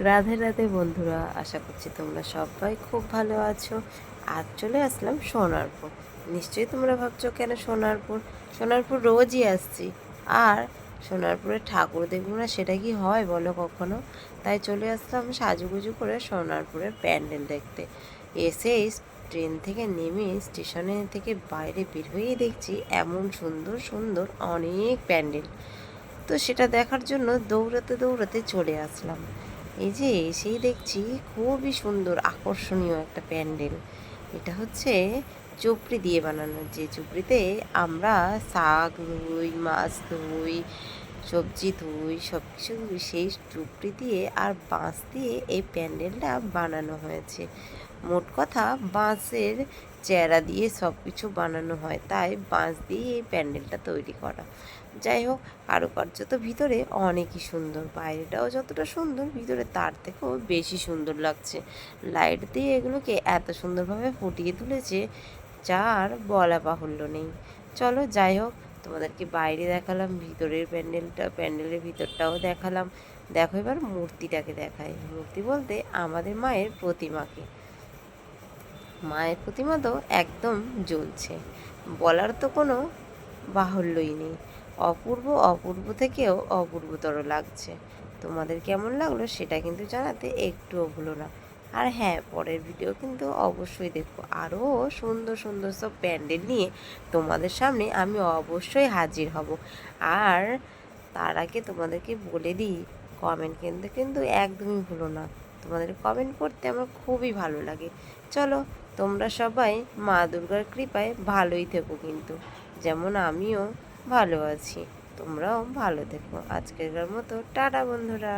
রাধে রাধে বন্ধুরা, আশা করছি তোমরা সবাই খুব ভালো আছো। আজ চলে আসলাম সোনারপুর। নিশ্চয়ই তোমরা ভাবছো কেন সোনারপুর। সোনারপুর রোজই আসছি, আর সোনারপুরে ঠাকুর দেখবো না সেটা কি হয় বলো কখনো। তাই চলে আসলাম সাজুগুজু করে সোনারপুরের প্যান্ডেল দেখতে। এসেই ট্রেন থেকে নেমে স্টেশনে থেকে বাইরে বের হয়েই দেখছি এমন সুন্দর সুন্দর অনেক প্যান্ডেল। তো সেটা দেখার জন্য দৌড়াতে দৌড়াতে চলে আসলাম। এই যে এসেই দেখছি খুবই সুন্দর আকর্ষণীয় একটা প্যান্ডেল। এটা হচ্ছে চুপড়ি দিয়ে বানানো, যে চুপড়িতে আমরা শাক ধুই, মাছ ধুই, সবজি ধুই, সব কিছু ধুই, সেই চুপড়ি দিয়ে আর বাঁশ দিয়ে এই প্যান্ডেলটা বানানো হয়েছে। মোট কথা বাঁশের চেরা দিয়ে সব কিছু বানানো হয়, তাই বাঁশ দিয়ে এই প্যান্ডেলটা তৈরি করা। যাই হোক, কারুকার্য তো ভিতরে অনেকই সুন্দর, বাইরেটাও যতটা সুন্দর ভিতরে তার থেকেও বেশি সুন্দর লাগছে। লাইট দিয়ে এগুলোকে এত সুন্দরভাবে ফুটিয়ে তুলেছে যা আর বলা বাহুল্য নেই। চলো যাই হোক, তোমাদেরকে বাইরে দেখালাম, ভিতরের প্যান্ডেলের ভিতরটাও দেখালাম। দেখো এবার মূর্তিটাকে দেখাই। মূর্তি বলতে আমাদের মায়ের প্রতিমাকে। মায়ের প্রতিমা তো একদম জ্বলছে, বলার তো কোনো বাহুল্যই নেই। অপূর্ব অপূর্ব থেকেও অপূর্বতর লাগছে। তোমাদের কেমন লাগলো সেটা কিন্তু জানাতে একটুও ভুলো না। আর হ্যাঁ, পরের ভিডিও কিন্তু অবশ্যই দেখো, আরও সুন্দর সুন্দর সব প্যান্ডেল নিয়ে তোমাদের সামনে আমি অবশ্যই হাজির হব। আর তার আগে তোমাদেরকে বলে দিই, কমেন্ট কিন্তু কিন্তু একদমই ভুলো না। তোমাদের কমেন্ট করতে আমার খুবই ভালো লাগে। চলো, তোমরা সবাই মা দুর্গার কৃপায় ভালোই থেকো কিন্তু, যেমন আমিও ভালো আছি। তোমরাও ভালো থেকো। আজকের মতো টাটা বন্ধুরা।